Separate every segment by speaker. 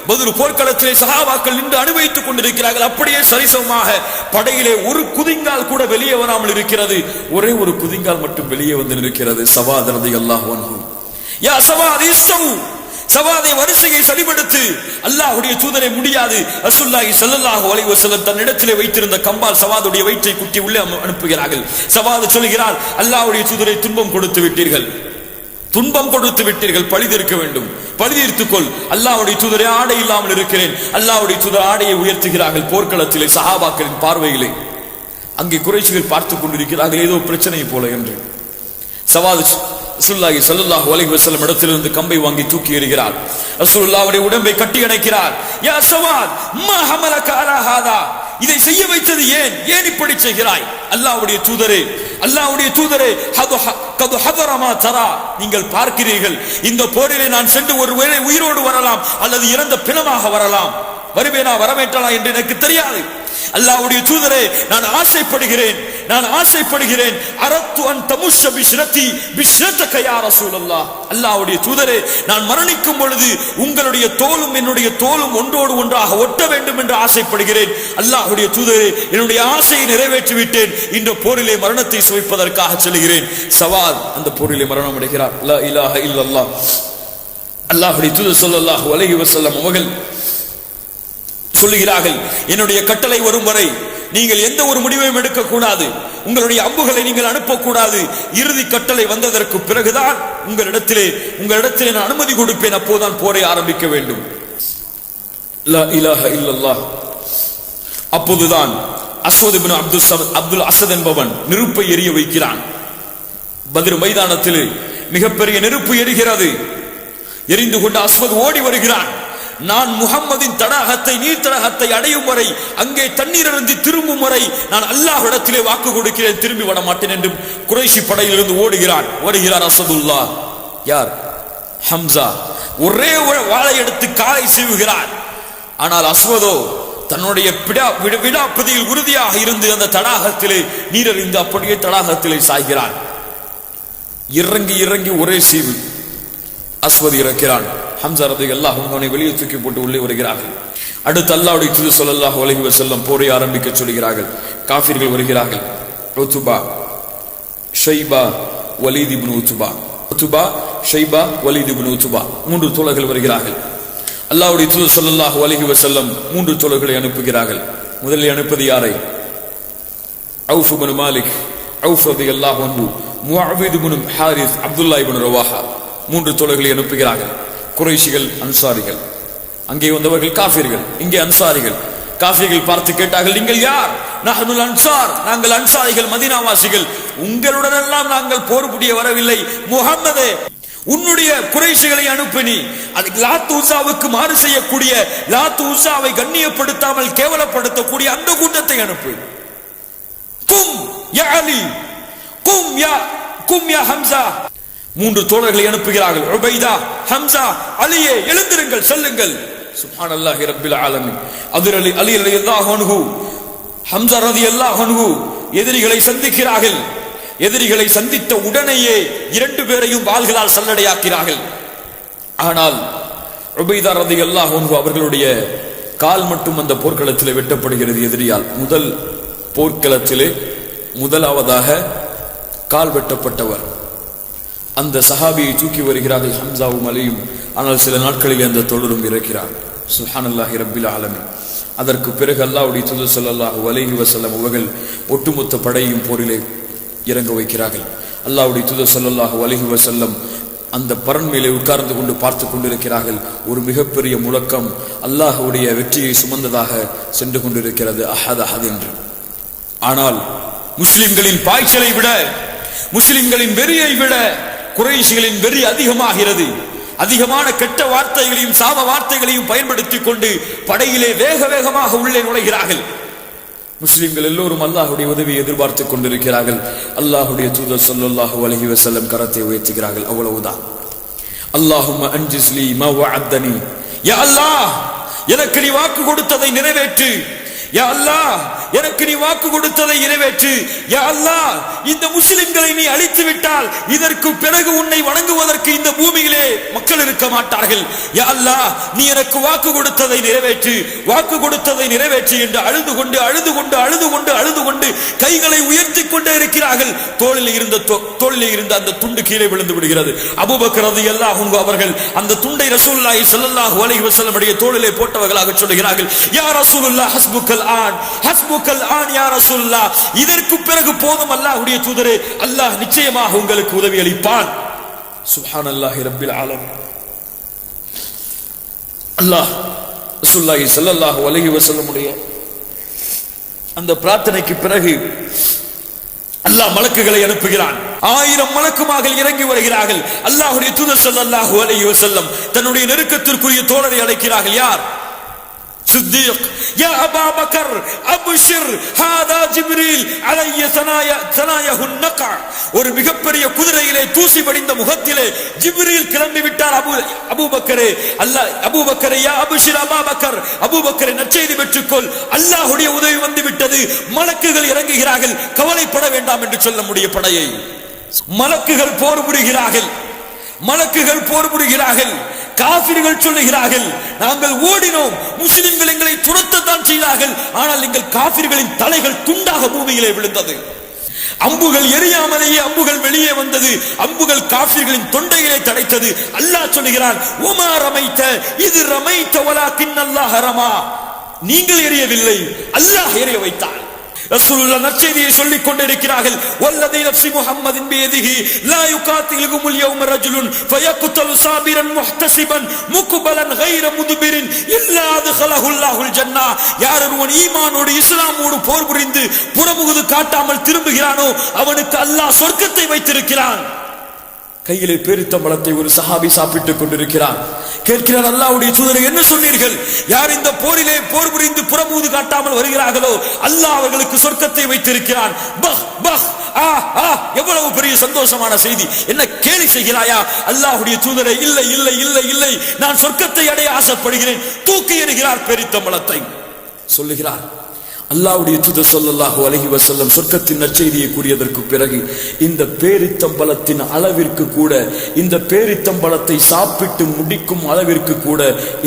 Speaker 1: பத்ர் போர்க்களத்திலே சஹாபாக்கள் நின்று அனுபவித்துக் கொண்டிருக்கிறார்கள். அப்படியே சரிசமமாக படையிலே ஒரு குதிங்கால் கூட வெளியே வராமல் இருக்கிறது. ஒரே ஒரு குதிங்கால் மட்டும் வெளியே வந்து நிற்கிறது. சவாத் ரலியல்லாஹு அன்ஹு, யா சவாத் இஸ்ஸவு, சவாதை வரிசையை சரிபடுத்து. அல்லாஹ்வுடைய தூதரை முடியாது. ரசூலுல்லாஹி ஸல்லல்லாஹு அலைஹி வஸல்லம் தன்னிடத்திலே வைத்திருந்த கம்பால் சவாதுடைய வயிற்றை குட்டி உள்ளே அனுப்புகிறார்கள். சவாது சொல்கிறார், அல்லாஹ்வுடைய தூதரை துன்பம் கொடுத்து விட்டீர்கள், துன்பம் கொடுத்து விட்டீர்கள், பழிதீர்க்க வேண்டும், பழிதீர்த்துக்கொள். அல்லாஹ்வுடைய தூதரை ஆடை இல்லாமல் இருக்கிறேன். அல்லாஹ்வுடைய தூதர் ஆடையை உயர்த்துகிறார்கள். போர்க்களத்திலே சஹாபாக்களின் பார்வையிலே அங்கே குறைஷிகள் பார்த்துக் கொண்டிருக்கிறார்கள், ஏதோ பிரச்சனை போல என்று. சவாது ரசூலுல்லாஹி ஸல்லல்லாஹு அலைஹி வஸல்லம் இடத்திலிருந்து கம்பை வாங்கி தூக்கி எறிகிறார். ரசூலுல்லாஹ்வுடைய உடம்பை கட்டி அணைக்கிறார். யா சவாத், மா ஹமலக அலா ஹாதா, இதை செய்ய வைத்தது ஏன், ஏன் இப்படி செய்கிறாய்? அல்லாஹ்வுடைய தூதரே, அல்லாஹ்வுடைய தூதரே, கது ஹதர மா தரா, நீங்கள் பார்க்கிறீர்கள், இந்த போரிலே நான் சென்று ஒருவேளை உயிரோடு வரலாம் அல்லது இறந்த பிணமாக வரலாம். வருவேனா வரவேற்றலாம் என்று எனக்கு தெரியாது. அல்லாஹ்வுடைய தூதரே, நான் ஆசைப்படுகிறேன், நான் ஆசைப்படுகிறேன். அரத்து அன் தமுஷ பிஷ்ரதி பிஷ்ரதக யா ரசூலல்லாஹ், அல்லாஹ்வுடைய தூதரே, நான் மரணிக்கும் பொழுது உங்களுடைய தோலும் என்னுடைய தோலும் ஒன்றோடு ஒன்றாக ஒட்ட வேண்டும் என்று ஆசைப்படுகிறேன். அல்லாஹ்வுடைய தூதரே, என்னுடைய ஆசையை நிறைவேற்றி விட்டேன். இந்த போரிலே மரணத்தை சுவைப்பதற்காக செல்கிறேன். சவாத் அந்த போரிலே மரணம் அடைகிறார். லா இலாஹ இல்லல்லாஹ். அல்லாஹ்வுடைய தூதர் ஸல்லல்லாஹு அலைஹி வஸல்லம் அவர்கள் சொல்லுகிறார்கள், என்னுடைய கட்டளை வரும் வரை நீங்கள் எந்த ஒரு முடிவையும் எடுக்கக்கூடாது, உங்களுடைய அம்புகளை நீங்கள் அனுப்பக்கூடாது. இறுதி கட்டளை வந்ததற்கு பிறகுதான் உங்களிடத்திலே நான் அனுமதி கொடுப்பேன், அப்போதான் போரை ஆரம்பிக்க வேண்டும். லா இலாஹ இல்லல்லாஹ். அப்போதுதான் அஸ்வத் இப்னு அப்துல் அஸத் என்பவன் நெருப்பை எரிய வைக்கிறான். பத்ர் மைதானத்தில் மிகப்பெரிய நெருப்பு எரிகிறது. எரிந்து கொண்டு அஸ்வத் ஓடி வருகிறான். நான் முஹம்மதின் தடாகத்தை, நீர் தடாகத்தை அடையும் வரை, அங்கே தண்ணீர் இருந்து திரும்பும் வரை நான் அல்லாஹ்விடத்திலே வாக்கு கொடுக்கிறேன், திரும்பி விட மாட்டேன் என்று குறைஷி படையிலிருந்து ஓடுகிறார் அஸதுல்லா. யார்? ஹம்சா. ஒரே வாளை எடுத்து காலை சீவுகிறார். ஆனால் அஸ்வதோ தன்னுடைய விடாப்பதியில் உறுதியாக இருந்து அந்த தடாகத்திலே நீரறிந்து அப்படியே தடாகத்திலே சாய்கிறான். இறங்கி இறங்கி ஒரே சீவு. அஸ்வத் இறக்கிறான். ஹம்சா ரலியல்லாஹு அன்ஹு அவனை வெளியே தூக்கி போட்டு உள்ளே வருகிறார்கள். அடுத்து அல்லாஹ்வுடைய தூதர் ஸல்லல்லாஹு அலைஹி வஸல்லம் போரை ஆரம்பிக்க சொல்கிறார்கள். காஃபிர்கள் வருகிறார்கள். உத்பா, ஷைபா, வலீத் இப்னு உத்பா, உத்பா, ஷைபா, வலீத் இப்னு உத்பா, 3 தோழர்கள் வருகிறார்கள். அல்லாஹ்வுடைய தூதர் ஸல்லல்லாஹு அலைஹி வஸல்லம் 3 தோழர்களை அனுப்புகிறார்கள். முதலில் அனுப்பது யாரை? அவுஃப் இப்னு மாலிக், அவுஃப் ரலியல்லாஹு அன்ஹு, முஅவ்வித் இப்னு ஹாரிஸ், அப்துல்லாஹ் இப்னு ரவாஹா, 3 தோழர்களை அனுப்புகிறார்கள். குறைஷிகள், அன்சாரிகள். அங்கே வந்தவர்கள் காஃபிர்கள், இங்கே அன்சாரிகள். காஃபிர்கள் பார்த்து கேட்டார்கள், நீங்கள் யார்? நஹ்னுல் அன்சார், நாங்கள் அன்சாரிகள், மதீனாவாசிகள். உங்களுடன் எல்லாம் நாங்கள் போர் புரிய வரவில்லை. முஹம்மதே, உன்னுடைய குறைஷிகளை அனுப்பினி, அதுக்கு லாத் உஸாவுக்கு மாறு செய்யக்கூடிய, லாத் உஸாவை கண்ணியப்படுத்தாமல் கேவலப்படுத்தக்கூடிய அந்த கூட்டத்தை அனுப்பு. கும் யா அலி, கும் யா ஹம்சா. 3 தோழர்களை அனுப்புகிறார்கள். உபைதா, ஹம்சா, அலியே, எழுந்திருங்கள், செல்லுங்கள். சுப்ஹானல்லாஹி ரப்பில் ஆலமீன். அலி ரலியல்லாஹு அன்ஹு, ஹம்சா ரலியல்லாஹு அன்ஹு எதிரிகளை சந்திக்கிறார்கள். எதிரிகளை சந்தித்த உடனேயே 2 பேரையும் வாள்களால் சல்லடையாக்கிறார்கள். ஆனால் உபைதா ரலியல்லாஹு அன்ஹு அவர்களுடைய கால் மட்டும் அந்த போர்க்களத்திலே வெட்டப்படுகிறது எதிரியால். முதல் போர்க்களத்திலே முதலாவதாக கால் வெட்டப்பட்டவர். அந்த சஹாபியை தூக்கி வருகிறார்கள் ஹம்சாவும் அலியும். ஆனால் சில நாட்களில் அந்த தொடரும் இறக்கிறார். சுப்ஹானல்லாஹி ரப்பில் ஆலமீன். அதற்கு பிறகு அல்லாஹ்வுடைய தூதர் ஸல்லல்லாஹு அலைஹி வஸல்லம் அவர்கள் ஒட்டுமொத்த படையையும் போரிலே இறங்க வைக்கிறார்கள். அல்லாஹ்வுடைய தூதர் ஸல்லல்லாஹு அலைஹி வஸல்லம் அந்த பரண் மேலே உட்கார்ந்து கொண்டு பார்த்து கொண்டிருக்கிறார்கள். ஒரு மிகப்பெரிய முழக்கம் அல்லாஹ்வுடைய வெற்றியை சுமந்ததாக சென்று கொண்டிருக்கிறது, அஹத் அஹத் என்று. ஆனால் முஸ்லிம்களின் பாய்ச்சலை விட, முஸ்லிம்களின் வெறியை விட குறைஷிகளின் வெறி அதிகமாகிறது. அதிகமான கெட்ட வார்த்தைகளையும் சாப வார்த்தைகளையும் பயன்படுத்திக் கொண்டு படையிலே வேக வேகமாக உள்ளே நுழைகிறார்கள். முஸ்லிம்கள் எல்லோரும் அல்லாஹ்வுடைய உதவியை எதிர்பார்த்துக் கொண்டிருக்கிறார்கள். அல்லாஹ்வுடைய தூதர் ஸல்லல்லாஹு அலைஹி வஸல்லம் கரத்தை உயர்த்துகிறார்கள். அவ்வளவுதான். அல்லாஹும்ம அன்ஜிஸ்லி மா வஅத்தனி, யா அல்லாஹ், எனக்கு நீ வாக்கு கொடுத்ததை நிறைவேற்று. யா அல்லாஹ், எனக்கு நீ வாக்கு கொடுத்ததை நிறைவேற்று. யா அல்லாஹ், இந்த முஸ்லிம்களை நீ அழித்து விட்டால் இதற்கு பிறகு உன்னை வணங்குவதற்கு இந்த பூமியிலே மக்கள் இருக்க மாட்டார்கள். யா அல்லாஹ், நீ எனக்கு வாக்கு கொடுத்ததை நிறைவேற்று, வாக்கு கொடுத்ததை நிறைவேற்று என்று அழுது கொண்டு அழுது கொண்டு அழுது கொண்டு அழுது கொண்டு கைகளை உயர்த்தி கொண்டே இருக்கிறார்கள். தோளில் இருந்த அந்த துண்டு கீழே விழுந்து விடுகிறது. அபூபக்கர் ரலியல்லாஹு அன்ஹு அவர்கள் அந்த துண்டை ரசூலுல்லாஹி ஸல்லல்லாஹு அலைஹி வஸல்லம் உடைய தோளிலே போட்டவர்களாக சொல்கிறார்கள், யா ரசூலுல்லாஹ் ஹஸ்புக்கல் ஆன், ஹஸ்புக்கல் ஆன் யா ரசூலுல்லாஹ், இதற்கு பிறகு போதும் அல்லாஹ்வுடைய தூதரே, அல்லாஹ் நிச்சயமாக உங்களுக்கு உதவி அளிப்பான். சுப்ஹானல்லாஹி ரப்பில் ஆலமீன். அல்லாஹ் ரசூலுல்லாஹி ஸல்லல்லாஹு அலைஹி வஸல்லம் உடைய அந்த பிரார்த்தனைக்கு பிறகு அல்லாஹ் மலக்குகளை அனுப்புகிறான். 1000 மலக்குமார்கள் இறங்கி வருகிறார்கள். அல்லாஹ்வுடைய தூதர் ஸல்லல்லாஹு அலைஹி வஸல்லம் தன்னுடைய நெருக்கத்திற்குரிய தோழரை அழைக்கிறார்கள். யார்? சித்திக். யா அபா பக்கர் அப்ஷிர், ஹாதா ஜிப்ரீல் அலைஹி ஸனாயஹு நகா. ஒரு மிகப்பெரிய குதிரையிலே தூசி வடிந்த முகத்திலே ஜிப்ரீல் கிளம்பி விட்டார். அபூபக்கரே, அல்லாஹ் அபூபக்கரே, யா அப்ஷிர் அபா பக்கர், அபூபக்கரே நற்செய்தி பெற்றுக்கொள், அல்லாஹ்வுடைய உதவி வந்து விட்டது, மலக்குகள் இறங்குகிறார்கள், கவலைப்பட வேண்டாம் என்று சொல்ல முடிய படையை மலக்குகள் போர் புரிகிறார்கள். மலக்குகள் போர் புரிகிறார்கள். காபிர்கள் சொல்லுகிறார்கள், நாங்கள் ஓடினோம், முஸ்லிம்கள் எங்களை துரத்தத்தான் செய்தார்கள், ஆனால் எங்கள் காபிர்களின் தலைகள் துண்டாக பூமியிலே விழுந்தது. அம்புகள் எரியாமலேயே அம்புகள் வெளியே வந்தது. அம்புகள் காபிர்களின் தொண்டையிலே தடைத்தது. அல்லாஹ் சொல்லுகிறான், உமா ரமைத்த இது ரமைத்த வலாக்கின் அல்லாஹ் ரமா. நீங்கள் எரியவில்லை, அல்லாஹ் எரிய வைத்தான். ரசூலுல்லாஹ் நற்செய்தியை சொல்லிக் கொண்டிருக்கிறார்கள். வல்லதி நஃப்ஸி முஹம்மதின் பியதிஹி லா யுகாத்திலுகுமுல் யௌம ரஜுலுன் ஃபயக்தலு சாபிரன் முஹ்தஸிபன் முக்பலன் கைர முத்பிரின் இல்லா அத்கலஹுல்லாஹுல் ஜன்னah. யார் ஒருவன் ஈமானோடு இஸ்லாமோடு போர் புரிந்து புறமுகுது காட்டாமல் திரும்புகிறானோ அவனுக்கு அல்லாஹ் சொர்க்கத்தை வைத்திருக்கிறான். கையிலே பேரித்தம்பழத்தை ஒரு சஹாபி சாப்பிட்டுக் கொண்டிருக்கிறார். கேட்கிறார், அல்லாஹ்வுடைய தூதரே, என்ன சொன்னீர்கள்? யார் இந்த போரிலே போர் புரிந்து புறமுது காட்டாமல் வருகிறார்களோ அல்லாஹ் அவர்களுக்கு சொர்க்கத்தை வைத்திருக்கிறான். பஹ் பஹ் ஆ ஆ, எவ்வளவு பெரிய சந்தோஷமான செய்தி! என்ன கேலி செய்கிறாயா? அல்லாஹ்வுடைய தூதரே, இல்லை இல்லை இல்லை இல்லை, நான் சொர்க்கத்தை அடைய ஆசைப்படுகிறேன். தூக்கி எறிகிறார் பேரித்தம்பழத்தை. சொல்லுகிறார், அல்லாஹ்வுடைய தூதர் ஸல்லல்லாஹு அலைஹி வஸல்லம் சொர்க்கத்தின் நற்செய்தியை கூறியதற்கு பிறகு இந்த பேரித்தம்பழத்தின் அளவிற்கு கூட, இந்த பேரித்தம்பழத்தை சாப்பிட்டு முடிக்கும் அளவிற்கு கூட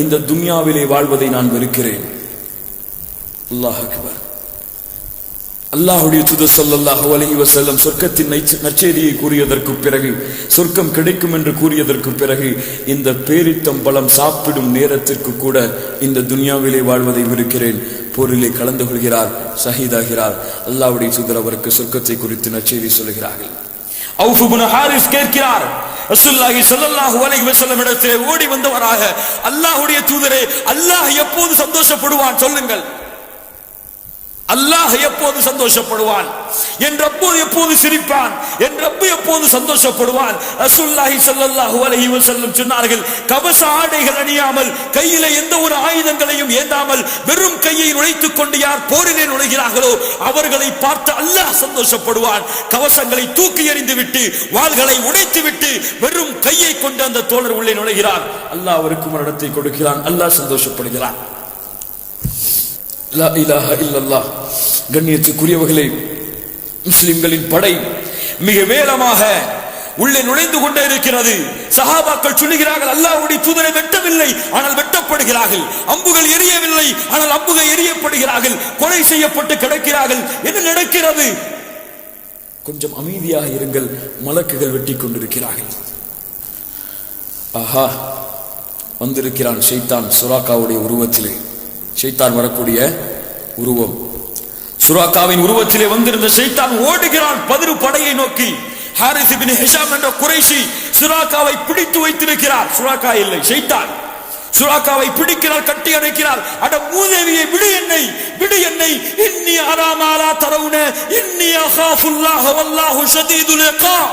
Speaker 1: இந்த துன்யாவிலே வாழ்வதை நான் வெறுக்கிறேன். அல்லாஹ் அக்பர். அல்லாஹ்வுடைய தூதர் ஸல்லல்லாஹு அலைஹி வஸல்லம் சொர்க்கத்தின் நற்செய்தியை கூறியதற்கு பிறகு, சொர்க்கம் கிடைக்கும் என்று கூறியதற்கு பிறகு, இந்த பேரித்தம்பழம் சாப்பிடும் நேரத்திற்கு கூட இந்த துன்யாவிலே வாழ்வதை வெறுக்கிறேன். போரிலே கலந்து கொள்கிறார், ஷஹீதாகிறார். அல்லாஹ்வுடைய தூதர் அவருக்கு சொர்க்கத்தை குறித்து நற்செய்தி சொல்கிறார்கள். அவுஃப் இப்னு ஹாரிஸ் கேட்கிறார், ரசூலுல்லாஹி ஸல்லல்லாஹு அலைஹி வஸல்லம் இடத்திலே ஓடி வந்தவராக, அல்லாஹ்வுடைய தூதரே, அல்லாஹ் எப்போது சந்தோஷப்படுவான் சொல்லுங்கள்? அல்லாஹ் எப்போது சந்தோஷப்படுவான்? என் ரப்பு எப்போது சிரிப்பான்? என் ரப்பு எப்போது சந்தோஷப்படுவான்? ரசூலுல்லாஹி ஸல்லல்லாஹு அலைஹி வஸல்லம் சொன்னார்கள், கவச ஆடைகள் அணியாமல், கையில எந்த ஒரு ஆயுதங்களையும் ஏந்தாமல் வெறும் கையை நுழைத்துக் கொண்டு யார் போரிலே நுழைகிறார்களோ அவர்களை பார்த்து அல்லாஹ் சந்தோஷப்படுவான். கவசங்களை தூக்கி எறிந்து விட்டு, வாள்களை உடைத்து விட்டு வெறும் கையை கொண்டு அந்த தோழர் உள்ளே நுழைகிறார். அல்லாஹ் அவருக்கு மரணத்தை கொடுக்கிறான். அல்லாஹ் சந்தோஷப்படுகிறான். லா இலாஹ இல்லல்லாஹ். கண்ணியத்துக்குரியவர்களே, முஸ்லிம்களின் படை மிக வேகமாக உள்ளே நுழைந்து கொண்டே இருக்கிறது. சஹாபாக்கள் சொல்லுகிறார்கள், அல்லாஹ்வுடைய தூதரை வெட்டவில்லை, ஆனால் வெட்டப்படுகிறார்கள். அம்புகள் எரியவில்லை, ஆனால் அம்புகள் எரியப்படுகிறார்கள். கொலை செய்யப்பட்டு கிடக்கிறார்கள். என்ன நடக்கிறது? கொஞ்சம் அமைதியாக இருங்கள், மலக்குகள் வெட்டி கொண்டிருக்கிறார்கள். ஆஹா, வந்திருக்கிறான் ஷைத்தான் சுராக்காவுடைய உருவத்திலே. ஷைத்தான் வரக்கூடிய உருவம், சுராக்காவின் உருவத்திலே வந்திருந்த ஷைத்தான் ஓடுகிறான் பதிரு படையை நோக்கி. ஹாரிஸ் இப்னு ஹிஷாம் என்ற குறைஷி சுராக்காவை பிடித்து வைத்திருக்கிறார். சுராக்கா இல்லை, ஷைத்தான். சுராக்காவை பிடிக்கிறார், கட்டி அணைக்கிறார். அட மூதேவியை, விடு என்னை, விடு என்னை. இன்னி அராமாலா தரவுன இன்னி அகாஃபுல்லாஹ வல்லாஹு ஷதீதுல் இகாப்.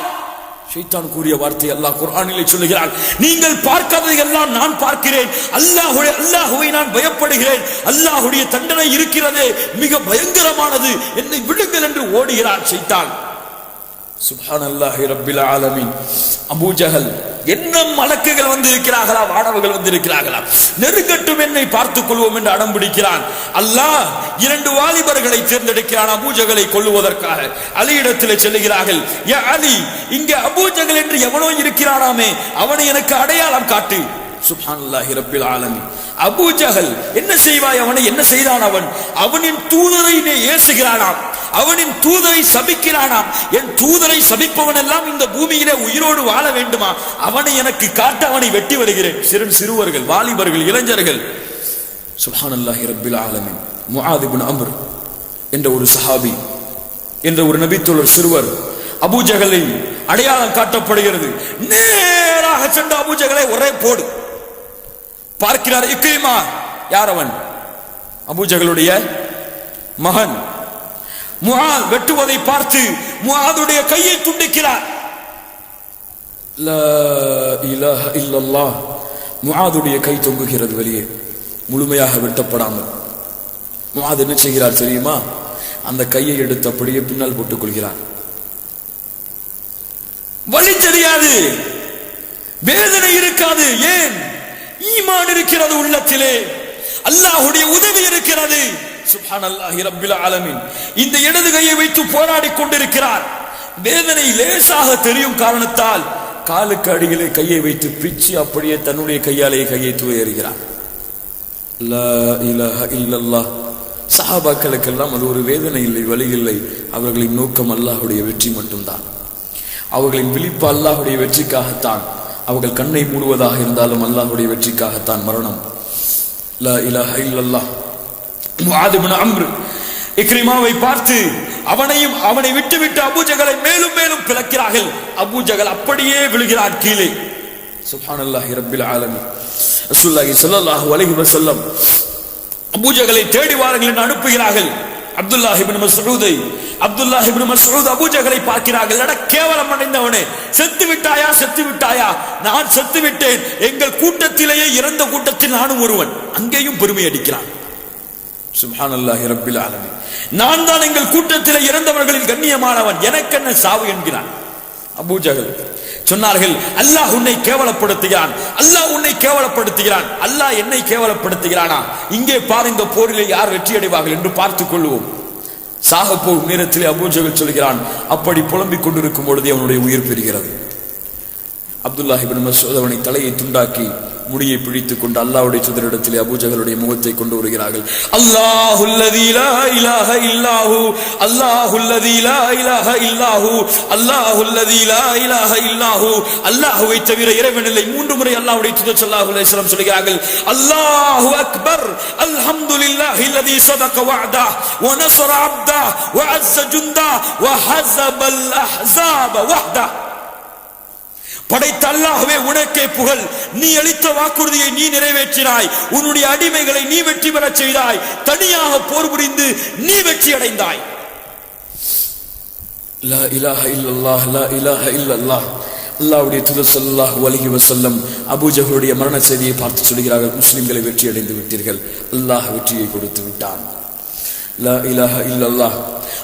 Speaker 1: ஷைத்தான் கூறிய வார்த்தை அல்லாஹ் குர்ஆனிலே சொல்லுகிறான், நீங்கள் பார்க்காததை எல்லாம் நான் பார்க்கிறேன். அல்லாஹ்வை நான் பயப்படுகிறேன். அல்லாஹ்வுடைய தண்டனை இருக்கிறதே, மிக பயங்கரமானது. என்னை விடுங்கள் என்று ஓடுகிறான் ஷைத்தான். சுப்ஹானல்லாஹி ரப்பில் ஆலமீன். அபூ ஜஹல், என்ன மலக்குகள் வந்து இருக்கிறார்களா, வானவர்கள் வந்து இருக்கிறார்களா, நெருங்கட்டும் என்னை பார்த்துக் கொள்வோம் என்று அடம் பிடிக்கிறான். அல்லாஹ் 2 வாலிபர்களை தேர்ந்தெடுக்கிறான் அபூ ஜஹலை கொல்லுவதற்காக. அலியிடத்திலே செல்லுகிறார்கள். யா அலி, இங்கே அபூ ஜஹல் என்று எவனோ இருக்கிறானாமே, அவனை எனக்கு அடையாளம் காட்டு. சுப்ஹானல்லாஹி ரப்பில் ஆலமீன். அபூ ஜஹல் என்ன செய்வாய், அவனை என்ன செய்தான், அவனின் தூதரை ஏசுகிறானாம், அவனின் தூதரை சபிக்கிறானாம். என் தூதரை சபிப்பவன் எல்லாம் இந்த பூமியிலே உயிரோடு வாழ வேண்டுமா, அவனை எனக்கு காட்ட, அவனை வெட்டி வருகிறேன். சிறுவர்கள், வாலிபர்கள், இளைஞர்கள். சுப்ஹானல்லாஹி ரப்பில் ஆலமீன். முஆத் இப்னு அம்ர் என்ற ஒரு சஹாபி, என்ற ஒரு நபித்தோழர் சிறுவர் அபூ ஜஹலை அடையாளம் காட்டப்படுகிறது. நேராக சென்ற அபூ ஜஹலை ஒரே போடு. பார்க்கிறார் இக்ரிமா. யார் அவன்? அபூ ஜஹலுடைய மகன். முஆத் வெட்டுவதை பார்த்து முஆதுடைய கையை துண்டிக்கிறார். லா இலாஹ இல்லல்லாஹ். முஆதுடைய கை தொங்குகிறது வெளியே, முழுமையாக வெட்டப்படாமல். முஆத் என்ன செய்கிறார் தெரியுமா? அந்த கையை எடுத்து அப்படியே பின்னால் போட்டுக் கொள்கிறார். வலி தெரியாது, வேதனை இருக்காது. ஏன்? ஈமான் இருக்கிறது உள்ளத்திலே, அல்லாஹ்வுடைய உதவி இருக்கிறது. சுப்ஹானல்லாஹி ரப்பில் ஆலமீன். இந்த இடது கையை வைத்து போராடி கொண்டிருக்கிறார். வேதனை லேசாக தெரியும் காரணத்தால் காலுக்கு அடியிலே கையை வைத்து பிச்சு அப்படியே தன்னுடைய கையாலே கையை தூயறுகிறார். லா இலாஹ இல்லல்லாஹ். சஹாபாக்களுக்கெல்லாம் அது ஒரு வேதனை இல்லை, வலி இல்லை. அவர்களின் நோக்கம் அல்லாஹ்வுடைய வெற்றி மட்டும்தான். அவர்களின் விழிப்பு அல்லாஹ்வுடைய வெற்றிக்காகத்தான். அவர்கள் கண்ணை மூடுவதாக இருந்தாலும் அல்லாஹ்வுடைய வெற்றிக்காகத்தான் மரணம். லா இலாஹ இல்லல்லாஹ். முஆத் இப்னு அம்ர் இக்ரிமாவை பார்த்து அவனை விட்டுவிட்டு அபூ ஜஹலை மேலும் மேலும் பிளக்கிறார்கள். அபூ ஜஹல் அப்படியே விழுகிறான் கீழே. சுப்ஹானல்லாஹி ரப்பில் ஆலமீன். ரசூலுல்லாஹி ஸல்லல்லாஹு அலைஹி வஸல்லம் அபூ ஜஹலை தேடி வாருங்கள் என்று அனுப்புகிறார்கள். அப்துல்லாஹ் இப்னு மஸ்ஊத் அபூ ஜஹலை பார்க்கிறார்கள். அட கேவலம் அடைந்தவனே, செத்து விட்டாயா? நான் செத்து விட்டேன். எங்கள் கூட்டத்திலேயே இறந்த கூட்டத்தில் நானும் ஒருவன். அங்கேயும் பெருமை அடிக்கிறான். சுப்ஹானல்லாஹி ரப்பில் ஆலமீன். நான் தான் எங்கள் கூட்டத்திலே இறந்தவர்களில் கண்ணியமானவன், எனக்கு என்ன சாவு என்கிறான் அபூ ஜஹல். சொன்னார்கள், அல்லாஹ் உன்னை கேவலப்படுத்துகிறான், அல்லாஹ் என்னை கேவலப்படுத்துகிறானா? இங்கே பார், இந்த போரிலே யார் வெற்றி அடைவார்கள் என்று பார்த்துக் கொள்வோம். சாக போகும் நேரத்திலே அபூ ஜஹல் சொல்கிறான். அப்படி புலம்பிக் கொண்டிருக்கும் பொழுதே அவனுடைய உயிர் பெறுகிறது. அப்துல்லாஹ் இப்னு மஸ்ஊத் அவனை தலையை துண்டாக்கி முடியை பிடித்துக் கொண்டு அல்லாஹ்வுடைய தூதரிடத்திலே அபூ ஜஹலுடைய முகத்தை கொண்டு வருகிறார்கள். அல்லாஹுல்லதீ லா இலாஹ இல்லாஹு, அல்லாஹுல்லதீ லா இலாஹ இல்லாஹு, அல்லாஹுல்லதீ லா இலாஹ இல்லாஹு. அல்லாஹ்வை தவிர இறைவன் இல்லை. 3 முறை அல்லாஹ்வுடைய தூதர் ஸல்லல்லாஹு அலைஹி வஸல்லம் சொல்கிறார்கள், அல்லாஹு அக்பர், அல்ஹம்துலில்லாஹில்லதீ ஸதக வஅதா வ நஸர அப்தா வ அஸ்ஸ ஜுந்தா வ ஹஸபல் அஹ்ஸாப வஹ்தா. படைத்த அல்லாஹ்வே, உனக்கே புகழ். நீ அளித்த வாக்குறுதியை நீ நிறைவேற்றினாய். உன்னுடைய அடிமைகளை நீ வெற்றி பெறச் செய்தாய். தனியாக போர் புரிந்து நீ வெற்றி அடைந்தாய். லா இலாஹ இல்லல்லாஹ், லா இலாஹ இல்லல்லாஹ். அல்லாஹ்வுடைய தூதர் ஸல்லல்லாஹு அலைஹி வஸல்லம் அபூ ஜஹலுடைய மரண செய்தியை பார்த்து சொல்கிறார்கள், முஸ்லிம்களை வெற்றி அடைந்து விட்டீர்கள், அல்லாஹ் வெற்றியை கொடுத்து விட்டான். லா இலாஹ இல்லல்லாஹ்.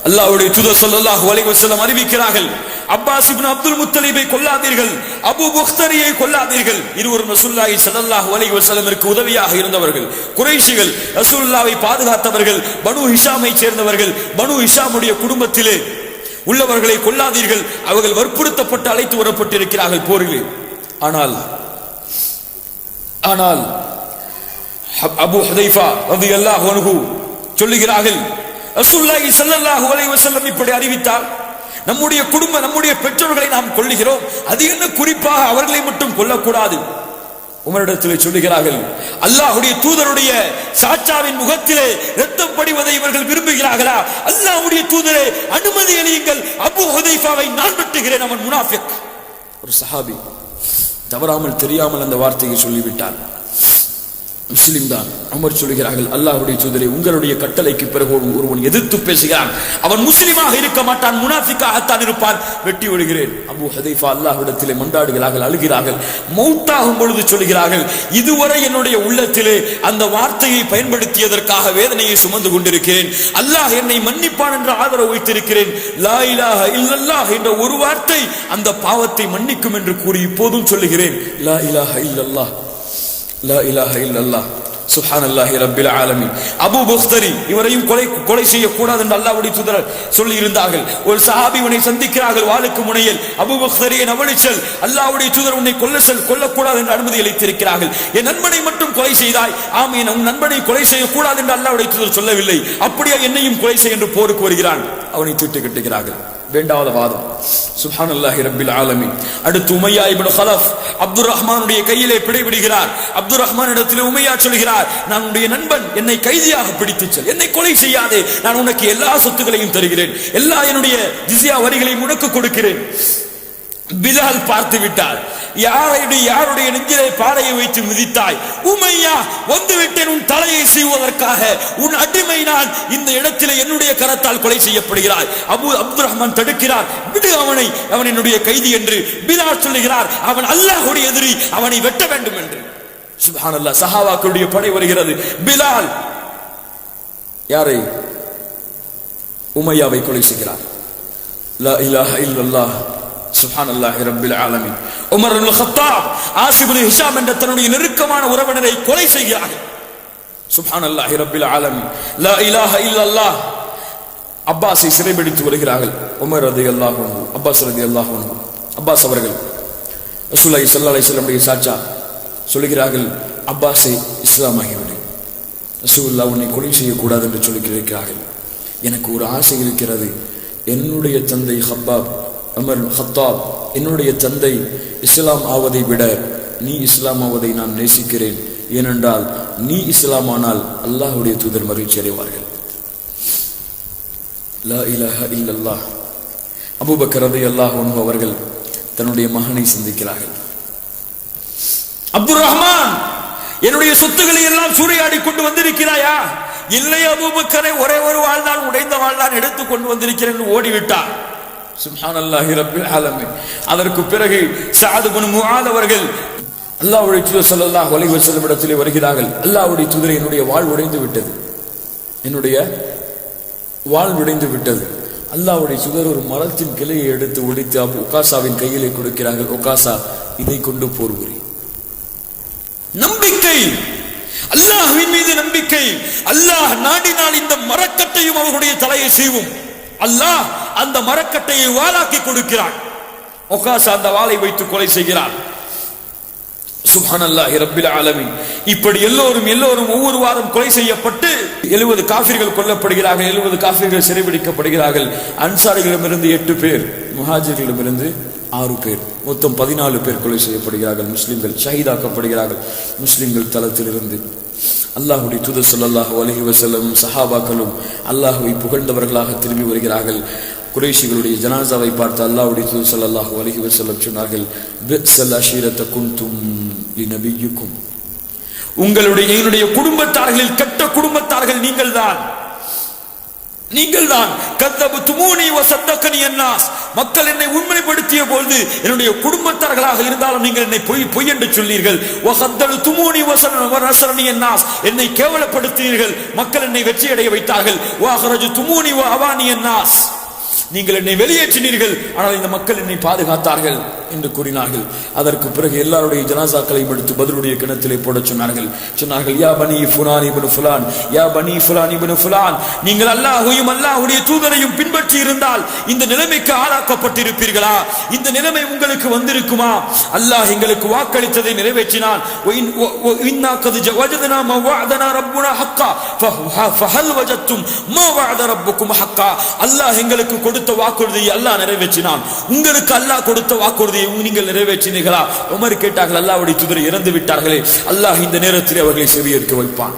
Speaker 1: அல்லாஹ்வுடைய தூதர் ஸல்லல்லாஹு அலைஹி வஸல்லம் அறிவிக்கிறார்கள், அப்பாஸ் இப்னு அப்துல் முத்தலிபை கொல்லாதீர்கள், அபூ புக்தரியை கொல்லாதீர்கள். இருவரும் ரசூலுல்லாஹி ஸல்லல்லாஹு அலைஹி வஸல்லமிற்கு உதவியாக இருந்தவர்கள். குறைஷிகள், ரசூலுல்லாஹை பாதுகாத்தவர்கள், பனு ஹிஷாமை சேர்ந்தவர்கள். பனு ஹிஷாமுடைய குடும்பத்திலே உள்ளவர்களை கொல்லாதீர்கள். அவர்கள் வற்புறுத்தப்பட்டு அழைத்து வரப்பட்டிருக்கிறார்கள் போரிலே. ஆனால் அபூ ஹுதைஃபா ரலியல்லாஹு அன்ஹு சொல்லுகிறார்கள், ரசூலுல்லாஹி ஸல்லல்லாஹு அலைஹி வஸல்லம் இப்படி அறிவித்தார், நம்முடைய நம்முடைய பெற்றோர்களை நாம் கொல்லுகிறோம், அது என்ன குறிப்பாக அவர்களை மட்டும் கொல்லக்கூடாது? உமரிடத்திலே சொல்லுகிறார்கள், அல்லாஹ்வுடைய தூதருடைய சாச்சாவின் முகத்திலே இரத்தம் படிவதை இவர்கள் விரும்புகிறார்களா? அல்லாஹ்வுடைய தூதரே, அனுமதி அளியுங்கள், அபூ ஹுதைஃபாவை நான் வெட்டுகிறேன், அவன் முனாஃபிக். ஒரு சஹாபி தவறாமல் தெரியாமல் அந்த வார்த்தையை சொல்லிவிட்டார். முஸ்லிம் தான். உமர் சொல்கிறார்கள், அல்லாஹ்வுடைய தூதரே, உங்களுடைய கட்டளைக்கு பிறகு ஒருவன் எதிர்த்து பேசுகிறான், அவன் முஸ்லிமாக இருக்க மாட்டான், முனாஃபிக்காகத்தான் இருப்பான், வெட்டி விடுகிறேன். அபூ ஹுதைஃபா அல்லாஹ்விடத்திலே மன்றாடுகிறார்கள், அழுகிறார்கள். மௌத்தாகும் பொழுது சொல்கிறார்கள், இதுவரை என்னுடைய உள்ளத்திலே அந்த வார்த்தையை பயன்படுத்தியதற்காக வேதனையை சுமந்து கொண்டிருக்கிறேன். அல்லாஹ் என்னை மன்னிப்பான் என்ற ஆதரவு வைத்திருக்கிறேன். லா இலாஹ இல்லல்லாஹ் என்ற ஒரு வார்த்தை அந்த பாவத்தை மன்னிக்கும் என்று கூறி இப்போதும் சொல்லுகிறேன். லா இலாஹ இல்லல்லாஹ், லா இலாஹ இல்லல்லாஹ், சுப்ஹானல்லாஹி ரப்பில் ஆலமீன். அபூ புக்தரி, இவரையும் கொலை செய்யக்கூடாது என்று அல்லாஹ்வுடைய தூதர் சொல்லி இருந்தார்கள். ஒரு சஹாபி இவனை சந்திக்கிறார்கள் வாளுக்கு முனையில். அபூ புக்தரியை நவளிச்சல், அல்லாஹ்வுடைய தூதர் உன்னை கொல்லக்கூடாது என்று அனுமதி அளித்திருக்கிறார்கள். என் நண்பனை மட்டும் கொலை செய்தாய். ஆம், என் நண்பனை கொலை செய்யக்கூடாது என்று அல்லாஹ்வுடைய தூதர் சொல்லவில்லை. அப்படியே என்னையும் கொலை செய் என்று போருக்கு வருகிறான். அவனை தீட்டு கட்டுகிறார்கள். வேண்டாவது வாதம். சுப்ஹானல்லாஹி ரப்பில் ஆலமீன். அடுத்து உமையா இப்னு கலஃப் அப்துர் ரஹ்மானுடைய கையிலே பிடிபடுகிறார். அப்துர் ரஹ்மான் இடத்திலே உமையா சொல்கிறார், நான் உன்னுடைய நண்பன், என்னை கைதியாக பிடித்துச் செல், என்னை கொலை செய்யாதே, நான் உனக்கு எல்லா சொத்துக்களையும் தருகிறேன், எல்லா என்னுடைய ஜிஸ்யா வரிகளையும் உனக்கு கொடுக்கிறேன். பிலால் பார்த்து விட்டார். யாருடைய நெஞ்சிலே பாறையை வைத்து மிதித்தாய்? உமையா, வந்து விட்டேன் உன் தலையை செய்வதற்காக, உன் அடிமை நான், இந்த இடத்திலே என்னுடைய கரத்தால் கொலை செய்யப்படுகிறாய். அப்துர் ரஹ்மான் தடுக்கிறார், விடு அவனை, அவன் என்னுடைய கைதி என்று. பிலால் சொல்லுகிறார், அவன் அல்லாஹ்வுடைய எதிரி, அவனை வெட்ட வேண்டும் என்று. சுப்ஹானல்லாஹ், சஹாபாக்களுடைய படை வருகிறது. பிலால் யாரை? உமையாவை கொலை செய்கிறார். லா இலாஹ இல்லல்லாஹ், சுப்ஹானல்லாஹி ரப்பில் ஆலமீன். உமர் இப்னு கத்தாப் ஆசிப் இப்னு ஹிஷாம் என்ற தன்னுடைய நெருக்கமான உறவினரை கொலை செய்கிறார்கள். சுப்ஹானல்லாஹி ரப்பில் ஆலமீன். லா இலாஹ இல்லல்லாஹ். அப்பாஸை சிறைபிடித்து வருகிறார்கள். உமர் ரலியல்லாஹு அன்ஹு, அப்பாஸ் ரலியல்லாஹு அன்ஹு, அப்பாஸ் அவர்கள் ரசூலுல்லாஹி ஸல்லல்லாஹு அலைஹி வஸல்லம் சாச்சா சொல்கிறார்கள், அப்பாஸை இஸ்லாமாகிவிடு, ரசூலுல்லாஹ் உன்னை கொலை செய்யக்கூடாது என்று சொல்லியிருக்கிறார்கள். எனக்கு ஒரு ஆசை இருக்கிறது, என்னுடைய தந்தை ஹப்பாப் உமர் ஹத்தாப், என்னுடைய தந்தை இஸ்லாம் ஆவதை விட நீ இஸ்லாம் ஆவதை நான் நேசிக்கிறேன். ஏனென்றால் நீ இஸ்லாமானால் அல்லாஹ்வுடைய தூதர் மகிழ்ச்சி அடைவார்கள். லா இலாஹ இல்லல்லாஹ். அபூபக்கர் ரலியல்லாஹு அன்ஹு அவர்கள் தன்னுடைய மகனை சந்திக்கிறார்கள். அப்துர் ரஹ்மான், என்னுடைய சொத்துக்களை எல்லாம் சூறையாடி கொண்டு வந்திருக்கிறாயா? இல்லை அபூபக்கரை, ஒரே ஒரு வாழ்தான், உடைந்த வாழ்தான் எடுத்து கொண்டு வந்திருக்கிறேன் என்று ஓடிவிட்டார். சுப்ஹானல்லாஹி ரப்பில் ஆலமீன். அதற்கு பிறகு சஅத் இப்னு முஆத் அவர்கள் அல்லாஹ்வுடைய தூதர் ஸல்லல்லாஹு அலைஹி வஸல்லம் இடத்திலே வருகிறார்கள். அல்லாஹ்வுடைய தூதரே, என்னுடைய வாள் உடைந்து விட்டது, என்னுடைய வாள் உடைந்து விட்டது. அல்லாஹ்வுடைய தூதர் ஒரு மரத்தின் கிளையை எடுத்து ஒடித்து உகாசாவின் கையிலே கொடுக்கிறார்கள். உகாசா, இதை கொண்டு போர் புரி. நம்பிக்கை, அல்லாஹ்வின் மீது நம்பிக்கை. அல்லாஹ் நாடினால் இந்த மரக்கட்டையும் அவர்களுடைய தலையை சீவும். அல்லாஹ் அந்த மரக்கட்டையை வாளாக்கி கொடுக்கிறான். உகாசா அந்த வாளை வைத்து கொலை செய்கிறார். சுப்ஹானல்லாஹி ரப்பில் ஆலமீன். இப்படி எல்லோரும் ஒவ்வொரு வாரம் கொலை செய்யப்பட்டு 70 காஃபிர்கள் கொல்லப்படுகிறார்கள், 70 காஃபிர்கள் சிறைபிடிக்கப்படுகிறார்கள். அன்சாரிகளிடமிருந்து 8 பேர், முஹாஜிர்களிடமிருந்து 6 பேர், மொத்தம் 14 பேர் கொலை செய்யப்படுகிறார்கள். முஸ்லிம்கள் ஷஹீதாக்கப்படுகிறார்கள். முஸ்லிம்கள் தளத்திலிருந்து அல்லாஹ்வுடைய தூதர் ஸல்லல்லாஹு அலைஹி வஸல்லம் சஹாபாக்களும் அல்லாஹ்வை புகழ்ந்தவர்களாக திரும்பி வருகிறார்கள். குறைஷிகளுடைய ஜனாசாவை பார்த்து அல்லாஹ்வுடைய தூதர் ஸல்லல்லாஹு அலைஹி வஸல்லம் சொன்னார்கள், பிஸல் அஷீரத குன்தும் லிநபிய்யிக்கும். என்னுடைய குடும்பத்தார்களில் கெட்ட குடும்பத்தார்கள் நீங்கள்தான். கத்தபுதுமூனி வஸத்தகனி அன்னாஸ். மக்கள் என்னை உண்மைப்படுத்திய பொழுது என்னுடைய குடும்பத்தார்களாக இருந்தாலும் நீங்கள் என்னை பொய் என்று சொல்லீர்கள். வஸத்தலுதுமூனி வஸனனி அன்னாஸ். என்னை கேவலப்படுத்தினீர்கள், மக்கள் என்னை வெற்றியடைய வைத்தார்கள். வஅഖரஜதுமூனி வஅவானி அன்னாஸ். நீங்கள் என்னை வெளியேற்றினீர்கள், ஆனால் இந்த மக்கள் என்னை பாதுகாத்தார்கள் என்று கூறினார்கள். அதற்கு பிறகு எல்லாருடைய ஜனாசாக்களையும் எடுத்து பத்ருடைய கிணத்திலே போட சொன்னார்கள், யா பனி ஃபுலான் இப்னு ஃபுலான், யா பனி ஃபுலான் இப்னு ஃபுலான், நீங்கள் அல்லாஹ்வையும் அல்லாஹ்வுடைய தூதரையும் பின்பற்றி இருந்தால் இந்த நிலைமைக்கு ஆளாக்கப்பட்டிருப்பீர்களா? இந்த நிலைமை உங்களுக்கு வந்திருக்குமா? அல்லாஹ் எங்களுக்கு வாக்களித்ததை நிறைவேற்றினான். இன்னா கத் வஜதனா மா வஅதனா ரப்புனா ஹக்கா ஃபஹல் வஜத்தும் மா வஅத ரப்புக்கும் ஹக்கா. அல்லாஹ் எங்களுக்கு கொடுத்த வாக்குறுதியை அல்லாஹ் நிறைவேற்றினான். உங்களுக்கு அல்லாஹ் கொடுத்த வாக்குறுதியை நீங்கள் நிறைவேற்றினீர்களா? உமர் கேட்டார்கள், அல்லாஹ்வுடைய தூதர் இறந்து விட்டார்களே, அல்லாஹ் இந்த நேரத்தில் அவர்களை செவியேற்க வைப்பான்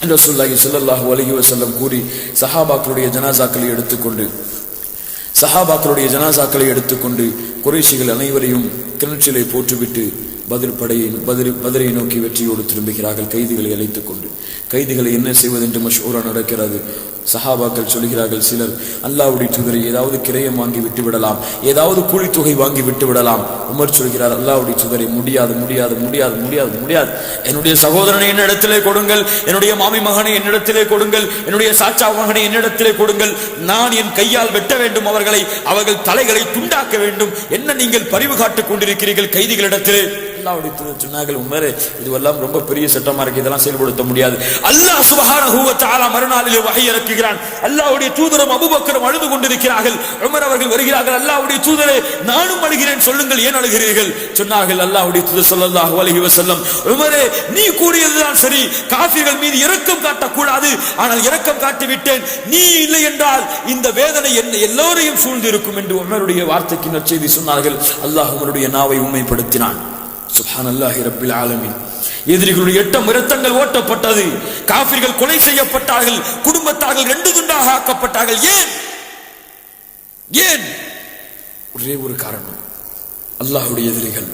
Speaker 1: என்று ரசூலுல்லாஹி ஸல்லல்லாஹு அலைஹி வஸல்லம் கூறி சஹாபாக்களுடைய ஜனாசாக்களை எடுத்துக்கொண்டு குறைஷிகள் அனைவரையும் கிணற்றிலே போட்டுவிட்டு பதரை நோக்கி வெற்றியோடு திரும்புகிறார்கள் கைதிகளை அழைத்துக் கொண்டு. கைதிகளை என்ன செய்வது என்று மஷ்ஹூரா நடக்கிறது. சஹாபாக்கள் சொல்கிறார்கள், சிலர் அல்லாஹ்வுடைய தூதரை ஏதாவது கிரயம் வாங்கி விட்டு விடலாம், ஏதாவது கூலித்தொகை வாங்கி விட்டு விடலாம். உமர் சொல்கிறார், அல்லாஹ்வுடைய தூதரை முடியாது முடியாது முடியாது முடியாது முடியாது. என்னுடைய சகோதரனை என்னிடத்திலே கொடுங்கள், என்னுடைய மாமி மகனை என்னிடத்திலே கொடுங்கள், என்னுடைய சாச்சா மகனை என்னிடத்திலே கொடுங்கள். நான் என் கையால் வெட்ட வேண்டும் அவர்கள் தலைகளை துண்டாக்க வேண்டும். என்ன நீங்கள் பரிவு காட்டுக் கொண்டிருக்கிறீர்கள் கைதிகளிடத்திலே? அல்லாஹ்வுடைய தூதர் சொன்னார்கள், உமரே இதுவெல்லாம் ரொம்ப பெரிய சட்டமா இருக்கு, இதெல்லாம் செயல்படுத்த முடியாது. அல்லாஹ் சுப்ஹானஹு வ தஆலா மறுநாளிலே வஹி இறக்குகிறான். அல்லாஹ்வுடைய தூதரும் அபூபக்கரும் அழுது கொண்டிருக்கிறார்கள். உமர் அவர்கள் வருகிறார்கள், அல்லாஹ்வுடைய தூதரே நானும் அழுகிறேன், சொல்லுங்கள் ஏன் அழுகிறீர்கள்? சொன்னார்கள் அல்லாஹ்வுடைய தூதர் ஸல்லல்லாஹு அலைஹி வஸல்லம், உமரே நீ கூறியதுதான் சரி, காஃபிர்கள் மீது இரக்கம் காட்டக்கூடாது, ஆனால் இரக்கம் காட்டிவிட்டேன். நீ இல்லை என்றால் இந்த வேதனை எல்லோரையும் சூழ்ந்து இருக்கும் என்று உமருடைய வார்த்தைக்கு நற்செய்தி சொன்னார்கள். அல்லாஹ் உமருடைய நாவை உண்மைப்படுத்தினான். சுப்ஹானல்லாஹி ரப்பில் ஆலமீன். எதிரிகளுடைய 8 இரத்தங்கள் ஓட்டப்பட்டது, காஃபிர்கள் கொலை செய்யப்பட்டார்கள், குடும்பத்தார்கள் 2 துண்டாக ஆக்கப்பட்டார்கள். ஏன்? ஒரே ஒரு காரணம், அல்லாஹ்வுடைய எதிரிகள்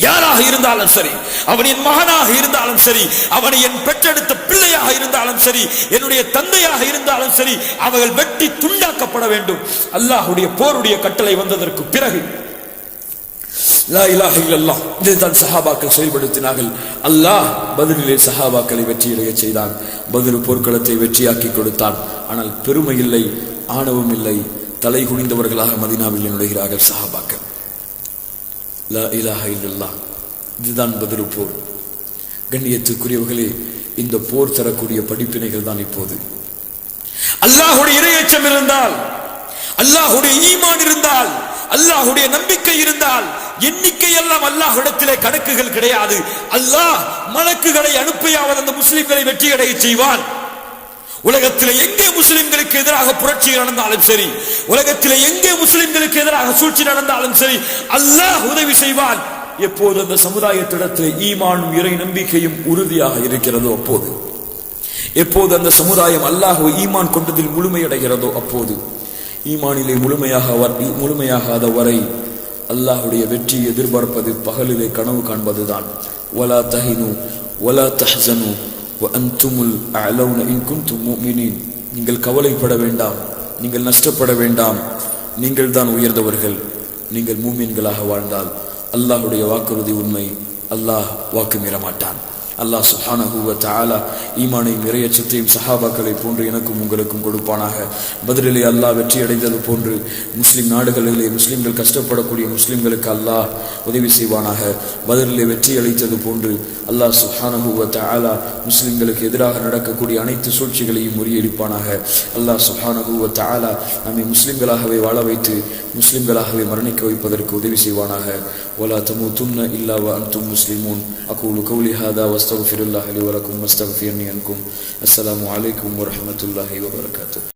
Speaker 1: யாராக இருந்தாலும் சரி, அவன் என் மகனாக இருந்தாலும் சரி, அவனை என் பெற்றெடுத்த பிள்ளையாக இருந்தாலும் சரி, என்னுடைய தந்தையாக இருந்தாலும் சரி, அவர்கள் வெட்டி துண்டாக்கப்பட வேண்டும். அல்லாஹ்வுடைய போருடைய கட்டளை வந்ததற்கு பிறகு லா இலாஹ இல்லல்லாஹ் இதுதான் சஹாபாக்கள் செயல்படுத்தினார்கள். அல்லாஹ் பத்ரிலே சஹாபாக்களை வெற்றியடைய செய்தான். பத்ர் போர்க்களத்தை வெற்றியாக்கி கொடுத்தான். ஆனால் பெருமை இல்லை, ஆணவம் இல்லை, தலை குனிந்தவர்களாக மதீனாவில் நுழைகிறார்கள் சஹாபாக்கள். லா இலாஹ இல்லல்லாஹ் இதுதான் பத்ர் போர். கண்ணியத்துக்குரியவர்களே, இந்த போர் தரக்கூடிய படிப்பினைகள் தான் இப்போது. அல்லாஹ்வுடைய இறையச்சம் இருந்தால், அல்லாஹ்வுடைய ஈமான் இருந்தால், அல்லாஹ்வுடைய நம்பிக்கை இருந்தால், எண்ணிக்கை எல்லாம் அல்லாஹ்விடத்திலே கணக்குகள் கிடையாது. அல்லாஹ் மலக்குகளை அனுப்பியாவது அந்த முஸ்லிம்களை வெற்றியடைய செய்வான். உலகத்திலே எங்கே முஸ்லிம்களுக்கு எதிராக புரட்சி நடந்தாலும் சரி, உலகத்திலே எங்கே முஸ்லிம்களுக்கு எதிராக சூழ்ச்சி நடந்தாலும் சரி, அல்லாஹ் உதவி செய்வான். எப்போது அந்த சமுதாயத்திடத்திலே ஈமானும் இறை நம்பிக்கையும் உறுதியாக இருக்கிறதோ அப்போது, எப்போது அந்த சமுதாயம் அல்லாஹ்வை ஈமான் கொண்டதில் முழுமையடைகிறதோ அப்போது, ஈமானிலே முழுமையாகாத வரை அல்லாஹ்வுடைய வெற்றியை எதிர்பார்ப்பது பகலிலே கனவு காண்பதுதான். வலா தஹினு வலா தஹ்ஸனு வ அன்துமுல் அலௌன இன் குன்தும் முஃமினீன். நீங்கள் கவலைப்பட வேண்டாம், நீங்கள் நஷ்டப்பட வேண்டாம், நீங்கள் தான் உயர்ந்தவர்கள், நீங்கள் மூமின்களாக வாழ்ந்தால். அல்லாஹ்வுடைய வாக்குறுதி உண்மை, அல்லாஹ் வாக்கு மீற மாட்டான். அல்லாஹ் சுப்ஹானஹு வ தஆலா ஈமானையும் இறையச்சத்தையும் சஹாபாக்களை போன்று எனக்கும் உங்களுக்கும் கொடுப்பானாக. பத்ரிலே அல்லாஹ் வெற்றி அடைந்தது போன்று முஸ்லிம் நாடுகளிலே முஸ்லிம்கள் கஷ்டப்படக்கூடிய முஸ்லிம்களுக்கு அல்லாஹ் உதவி செய்வானாக. பத்ரிலே வெற்றி அளித்தது போன்று அல்லாஹ் சுப்ஹானஹு வ தஆலா முஸ்லிம்களுக்கு எதிராக நடக்கக்கூடிய அனைத்து சூழ்ச்சிகளையும் முறியடிப்பானாக. அல்லாஹ் சுப்ஹானஹு வ தஆலா நம்மை முஸ்லிம்களாகவே வாழ வைத்து முஸ்லிம்களாகவே மரணிக்க வைப்பதற்கு உதவி செய்வானாக. வலா தமூதுன்ன இல்லா வ அன்தும் முஸ்லிமூன். அகூலு கௌலி ஹாதா வஸ்தக்ஃபிருல்லாஹ லி வ லக்கும் வஸ்தக்ஃபிர்னி அன்கும். அஸ்ஸலாமு அலைக்கும் வ ரஹ்மத்துல்லாஹி வ பரகாத்துஹு.